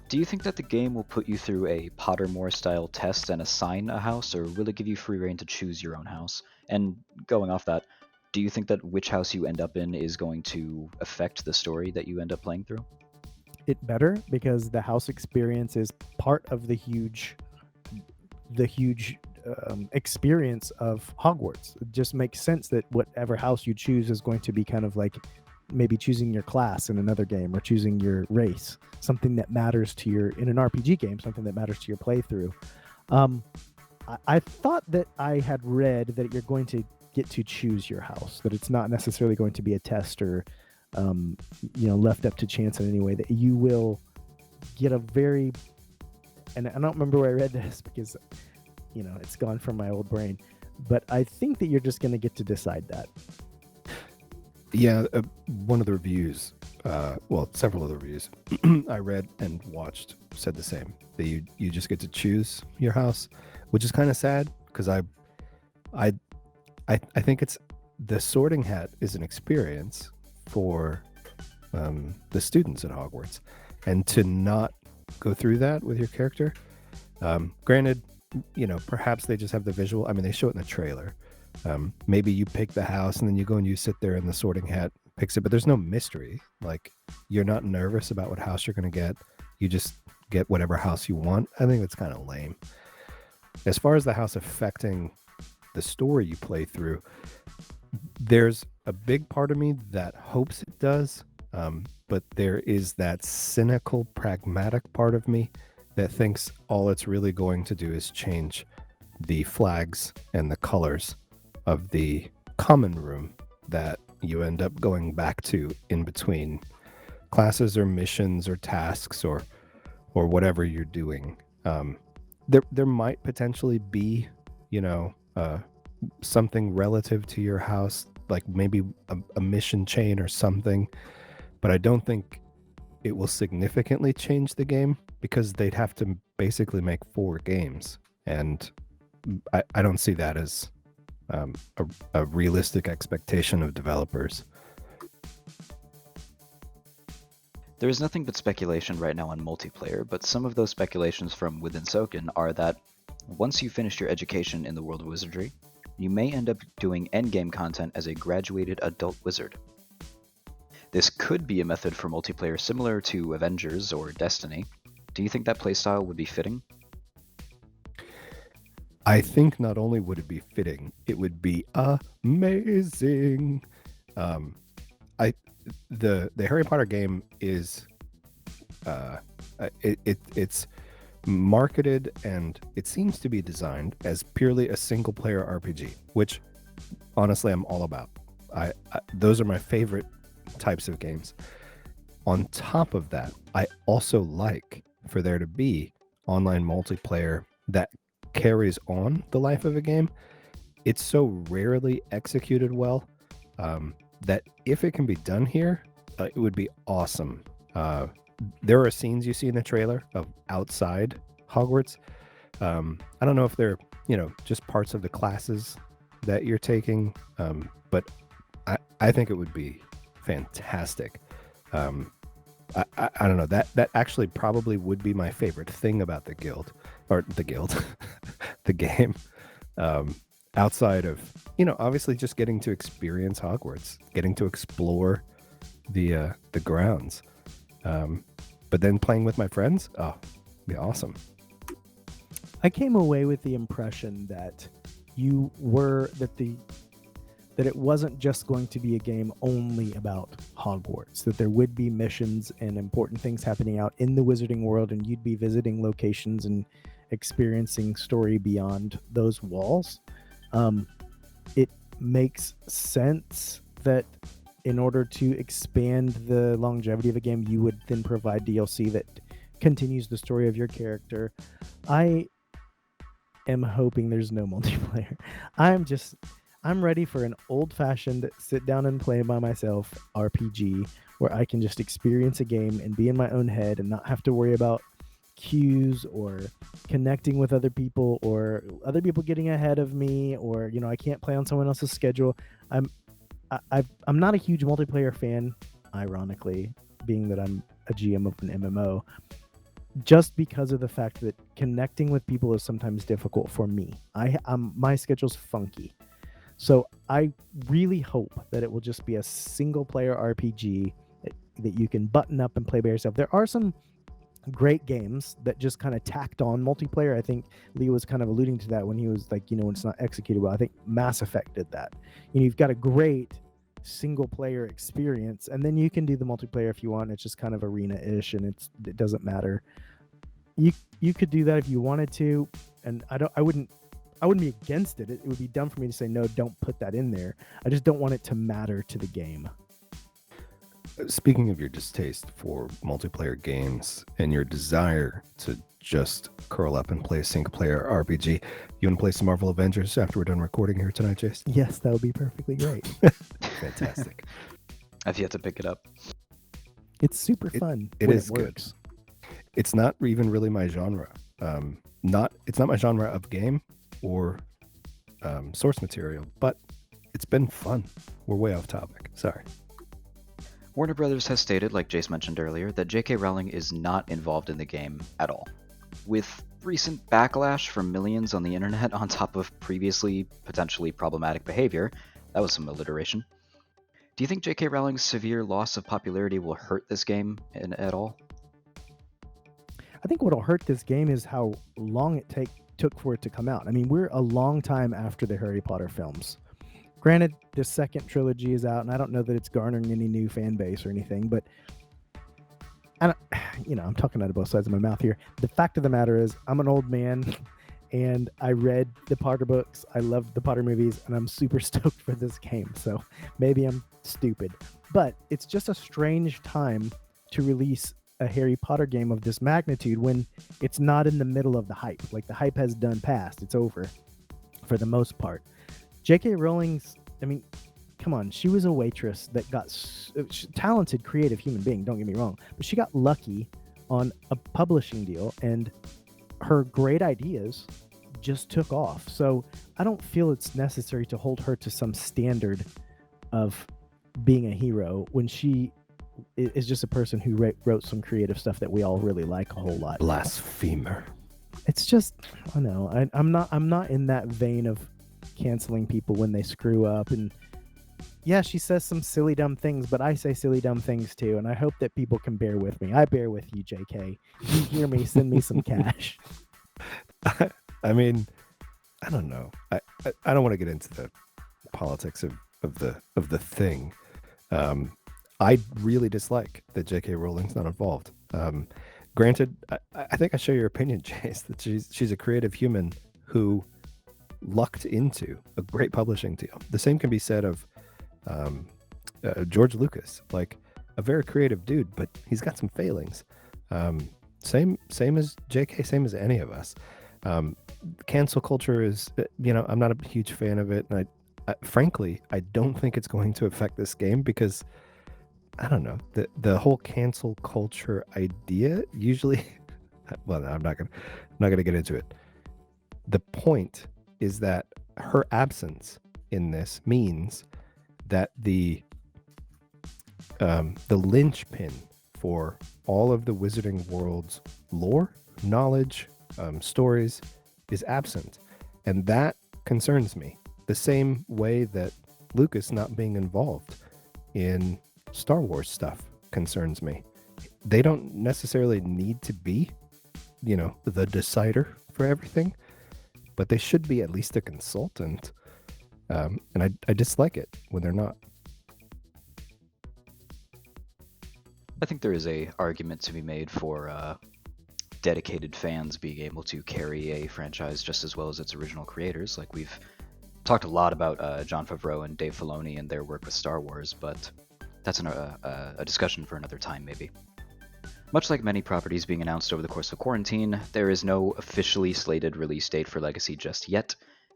Do you think that the game will put you through a Pottermore style test and assign a house, or will it give you free reign to choose your own house? And going off that, do you think that which house you end up in is going to affect the story that you end up playing through? It better, because the house experience is part of the huge experience of Hogwarts. It just makes sense that whatever house you choose is going to be kind of like maybe choosing your class in another game, or choosing your race, something that matters to in an RPG game, something that matters to your playthrough. I thought that I had read that you're going to get to choose your house, that it's not necessarily going to be a test or left up to chance in any way, that you will get a very, and I don't remember where I read this because it's gone from my old brain, but I think that you're just going to get to decide that. Yeah, one of the reviews, several of the reviews I read and watched said the same, that you just get to choose your house, which is kind of sad, because I think it's, the Sorting Hat is an experience for the students at Hogwarts, and to not go through that with your character, granted, perhaps they just have the visual. I mean, they show it in the trailer. Maybe you pick the house and then you go and you sit there and the Sorting Hat picks it, but there's no mystery. Like, you're not nervous about what house you're going to get. You just get whatever house you want. I think that's kind of lame. As far as the house affecting the story you play through, there's a big part of me that hopes it does, but there is that cynical, pragmatic part of me that thinks all it's really going to do is change the flags and the colors of the common room that you end up going back to in between classes or missions or tasks or whatever you're doing. There might potentially be, something relative to your house, like maybe a mission chain or something, but I don't think it will significantly change the game, because they'd have to basically make 4 games, and I don't see that as a realistic expectation of developers. There is nothing but speculation right now on multiplayer, but some of those speculations from within Sokan are that once you finish your education in the world of wizardry, you may end up doing endgame content as a graduated adult wizard. This could be a method for multiplayer similar to Avengers or Destiny. Do you think that playstyle would be fitting? I think not only would it be fitting, it would be amazing. I the Harry Potter game is it's marketed and it seems to be designed as purely a single player RPG, which honestly I'm all about. I those are my favorite types of games. On top of that, I also like for there to be online multiplayer that carries on the life of a game. It's so rarely executed well that if it can be done here, it would be awesome. There are scenes you see in the trailer of outside Hogwarts. I don't know if they're, just parts of the classes that you're taking, but I think it would be fantastic. I don't know, that actually probably would be my favorite thing about the game. Outside of, obviously just getting to experience Hogwarts, getting to explore the grounds. But then playing with my friends, it'd be awesome. I came away with the impression that that it wasn't just going to be a game only about Hogwarts, that there would be missions and important things happening out in the wizarding world, and you'd be visiting locations and experiencing story beyond those walls. It makes sense that in order to expand the longevity of a game, you would then provide DLC that continues the story of your character. I am hoping there's no multiplayer. I'm ready for an old-fashioned sit down and play by myself RPG where I can just experience a game and be in my own head and not have to worry about queues or connecting with other people or other people getting ahead of me, or I can't play on someone else's schedule. I'm not a huge multiplayer fan, ironically, being that I'm a GM of an MMO, just because of the fact that connecting with people is sometimes difficult for me. My schedule's funky. So I really hope that it will just be a single player RPG that you can button up and play by yourself. There are some great games that just kind of tacked on multiplayer. I think Lee was kind of alluding to that when he was like, when it's not executed well. I think Mass Effect did that. You've got a great single player experience, and then you can do the multiplayer if you want. It's just kind of arena-ish, and it doesn't matter. You could do that if you wanted to, and I wouldn't be against it. It would be dumb for me to say, no, don't put that in there. I just don't want it to matter to the game. Speaking of your distaste for multiplayer games and your desire to just curl up and play a single player RPG, you want to play some Marvel Avengers after we're done recording here tonight, Jace? Yes, that would be perfectly great. Fantastic. I've yet to pick it up. It's super fun. It is good. It's not even really my genre. It's not my genre of game or source material, but it's been fun. We're way off topic. Sorry. Warner Brothers has stated, like Jace mentioned earlier, that J.K. Rowling is not involved in the game at all. With recent backlash from millions on the internet on top of previously potentially problematic behavior, that was some alliteration. Do you think J.K. Rowling's severe loss of popularity will hurt this game at all? I think what'll hurt this game is how long it took for it to come out. I mean, we're a long time after the Harry Potter films. Granted, the second trilogy is out, and I don't know that it's garnering any new fan base or anything, but I'm talking out of both sides of my mouth here. The fact of the matter is, I'm an old man, and I read the Potter books. I loved the Potter movies, and I'm super stoked for this game. So maybe I'm stupid, but it's just a strange time to release a Harry Potter game of this magnitude when it's not in the middle of the hype. Like, the hype has done past. It's over for the most part. J.K. Rowling's, come on, she was a waitress that got talented, creative human being, don't get me wrong, but she got lucky on a publishing deal, and her great ideas just took off. So I don't feel it's necessary to hold her to some standard of being a hero when she is just a person who wrote some creative stuff that we all really like a whole lot. Blasphemer. It's just, I know, I'm not in that vein of canceling people when they screw up. And yeah, she says some silly dumb things, but I say silly dumb things too, and I hope that people can bear with me. I bear with you, JK. If you hear me, send me some cash. I mean, I don't know. I don't want to get into the politics of the thing. I really dislike that J.K. Rowling's not involved. Granted, I think I share your opinion, Jace, that she's a creative human who lucked into a great publishing deal. The same can be said of George Lucas, like a very creative dude, but he's got some failings. Same as JK, same as any of us. Cancel culture is, I'm not a huge fan of it, and frankly, I don't think it's going to affect this game because I don't know, the whole cancel culture idea usually. Well, no, I'm not gonna get into it. The point is that her absence in this means that the linchpin for all of the Wizarding World's lore, knowledge, stories is absent, and that concerns me. The same way that Lucas not being involved in Star Wars stuff concerns me. They don't necessarily need to be, the decider for everything, but they should be at least a consultant. And I dislike it when they're not. I think there is a argument to be made for dedicated fans being able to carry a franchise just as well as its original creators. Like, we've talked a lot about Jon Favreau and Dave Filoni and their work with Star Wars, but that's a discussion for another time, maybe. Much like many properties being announced over the course of quarantine, there is no officially slated release date for Legacy just yet,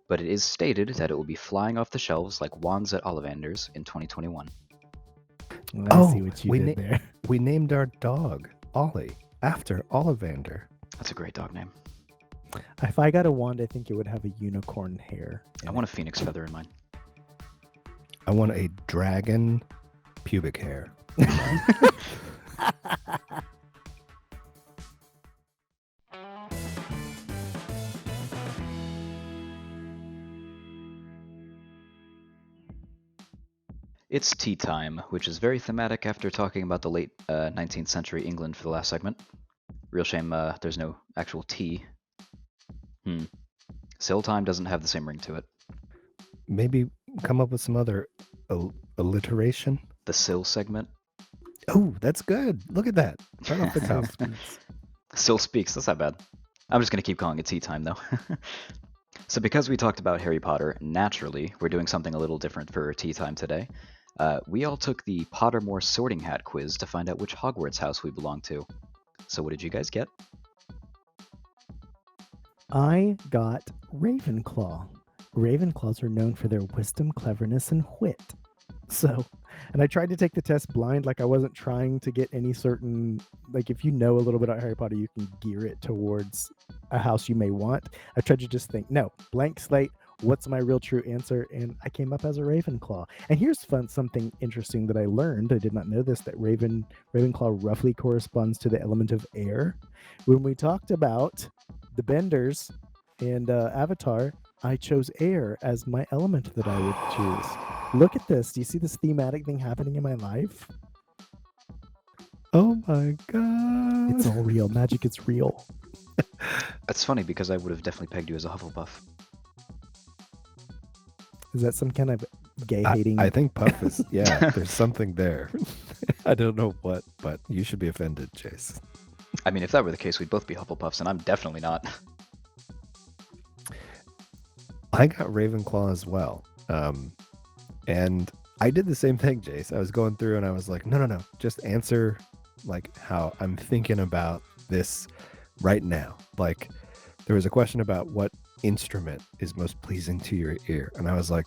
but it is stated that it will be flying off the shelves like wands at Ollivanders in 2021. I see what you did there. We named our dog Ollie after Ollivander. That's a great dog name. If I got a wand, I think it would have a unicorn hair. I want a phoenix feather in mine. I want a dragon pubic hair. It's tea time, which is very thematic after talking about the late 19th century England for the last segment. Real shame there's no actual tea. Sihl time doesn't have the same ring to it. Maybe come up with some other alliteration. The Sihl segment. Oh, that's good. Look at that. Right off the top. Sihl speaks, that's not bad. I'm just going to keep calling it tea time, though. So because we talked about Harry Potter, naturally, we're doing something a little different for tea time today. We all took the Pottermore sorting hat quiz to find out which Hogwarts house we belong to. So what did you guys get? I got Ravenclaw. Ravenclaws are known for their wisdom, cleverness, and wit. So, and I tried to take the test blind, like I wasn't trying to get any certain, like if you know a little bit about Harry Potter, you can gear it towards a house you may want. I tried to just think, no, blank slate, what's my real true answer? And I came up as a Ravenclaw. And here's something interesting that I learned. I did not know this, that Ravenclaw roughly corresponds to the element of air. When we talked about the Benders and Avatar, I chose air as my element that I would choose. Look at this. Do you see this thematic thing happening in my life? Oh my god. It's all real. Magic is real. That's funny because I would have definitely pegged you as a Hufflepuff. Is that some kind of gay hating? I think Puff is, yeah, there's something there. I don't know what, but you should be offended, Jace. I mean, if that were the case, we'd both be Hufflepuffs, and I'm definitely not. I got Ravenclaw as well. And I did the same thing, Jace. I was going through and I was like, no, just answer like how I'm thinking about this right now. Like, there was a question about what instrument is most pleasing to your ear. And I was like,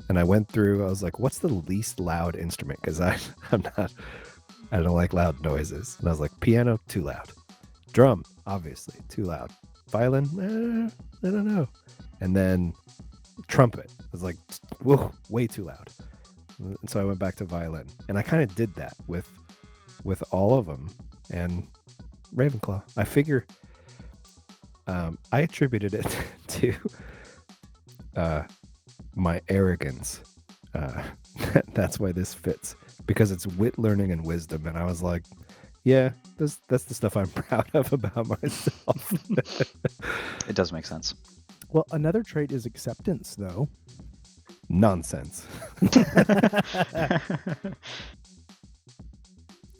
And I went through, I was like, what's the least loud instrument? Because I don't like loud noises. And I was like, piano, too loud. Drum, obviously, too loud. Violin, I don't know. And then trumpet. I was like, whoa, way too loud. And so I went back to violin. And I kind of did that with all of them. And Ravenclaw, I figure I attributed it to my arrogance. That's why this fits. Because it's wit, learning, and wisdom. And I was like, yeah, that's the stuff I'm proud of about myself. It does make sense. Well, another trait is acceptance, though. Nonsense.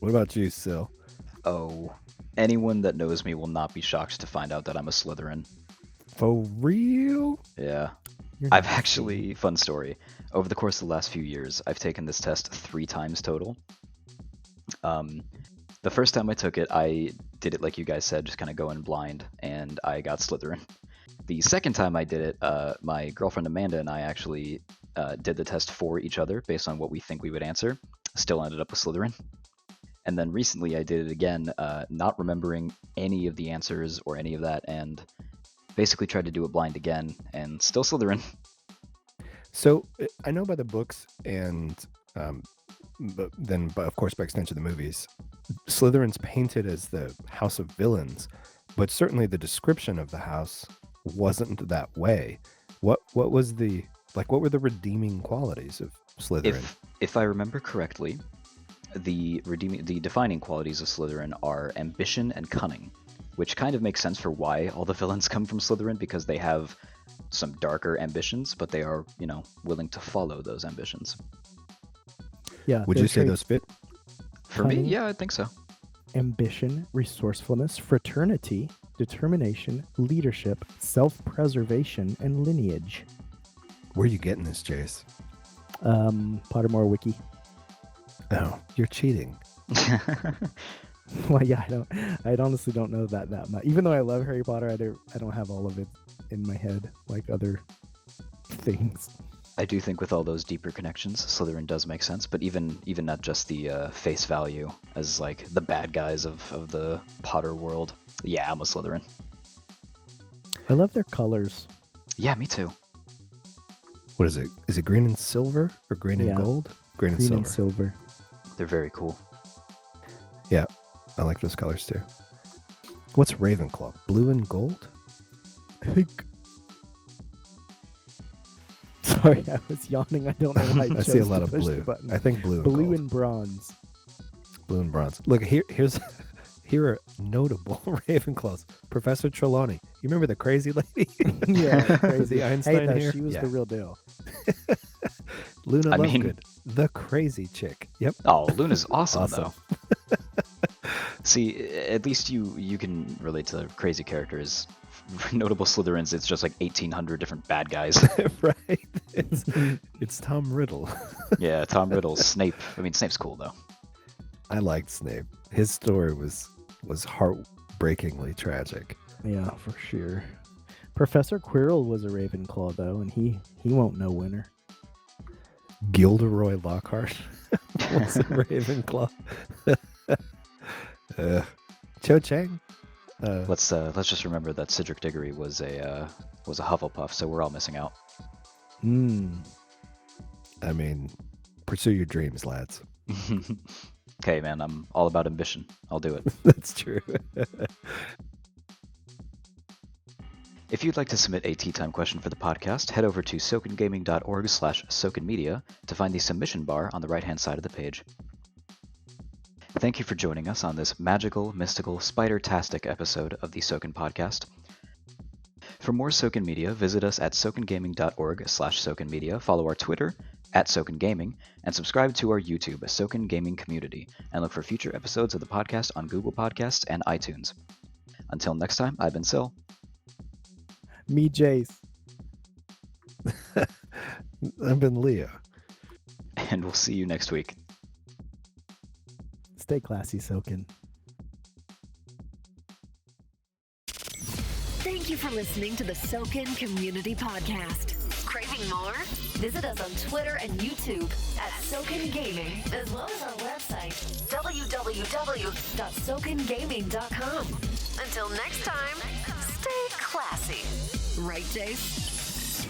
What about you, Sihl? Oh, anyone that knows me will not be shocked to find out that I'm a Slytherin. For real? Yeah. You're I've not actually, fun story, over the course of the last few years, I've taken this test 3 times total. The first time I took it, I did it like you guys said, just kind of go in blind, and I got Slytherin. The second time I did it, my girlfriend Amanda and I actually did the test for each other based on what we think we would answer. Still ended up with Slytherin. And then recently I did it again, not remembering any of the answers or any of that, and basically tried to do it blind again, and still Slytherin. So I know by the books and but of course by extension the movies, Slytherin's painted as the house of villains, but certainly the description of the house wasn't that way. What was the what were the redeeming qualities of Slytherin? If I remember correctly, the defining qualities of Slytherin are ambition and cunning, which kind of makes sense for why all the villains come from Slytherin, because they have some darker ambitions, but they are, willing to follow those ambitions. Yeah. Would you say those fit? For me, Cunning. yeah, I think so. Ambition, resourcefulness, fraternity, determination, leadership, self-preservation, and lineage. Where are you getting this, Jace? Pottermore Wiki. Oh, you're cheating. Well, yeah, I honestly don't know that much. Even though I love Harry Potter, I don't have all of it in my head like other things. I do think with all those deeper connections, Slytherin does make sense, but even not just the face value as like the bad guys of the Potter world. Yeah, I'm a Slytherin. I love their colors. Yeah, me too. What is it? Is it green and silver or green and gold? Green and silver. They're very cool. Yeah, I like those colors too. What's Ravenclaw? Blue and gold? Sorry, I was yawning. I don't know why I I see a chose lot to of push the blue. button. I think blue and Blue gold. and bronze. Blue and bronze. Look, here are notable Ravenclaws. Professor Trelawney. You remember the crazy lady? Yeah, crazy. The Einstein hey, here? she was Yeah. the real deal. Luna I mean- Lovegood. The crazy chick. Yep. Oh, Luna's awesome, Awesome. though. See, at least you can relate to crazy characters. Notable Slytherins, it's just like 1,800 different bad guys. Right. It's Tom Riddle. Yeah, Tom Riddle, Snape. I mean, Snape's cool, though. I liked Snape. His story was heartbreakingly tragic. Yeah, for sure. Professor Quirrell was a Ravenclaw, though, and he won't know winner. Gilderoy Lockhart was a Ravenclaw. Cho Chang. Let's just remember that Cedric Diggory was a Hufflepuff, so we're all missing out. I mean, pursue your dreams, lads. Okay, man, I'm all about ambition. I'll do it. That's true. If you'd like to submit a Tea Time question for the podcast, head over to sokengaming.org/sokenmedia to find the submission bar on the right-hand side of the page. Thank you for joining us on this magical, mystical, Spider-Tastic episode of the Sokan Podcast. For more Sokan Media, visit us at sokengaming.org/sokenmedia, follow our Twitter, @SokanGaming, and subscribe to our YouTube, Sokan Gaming Community, and look for future episodes of the podcast on Google Podcasts and iTunes. Until next time, I've been Sihl. Me, Jace. I've been Leo. And we'll see you next week. Stay classy, Sokan. Thank you for listening to the Sokan Community Podcast. Craving more? Visit us on Twitter and YouTube @Sokan Gaming, as well as our website, www.sokengaming.com. Until next time, stay classy. Right, Jace?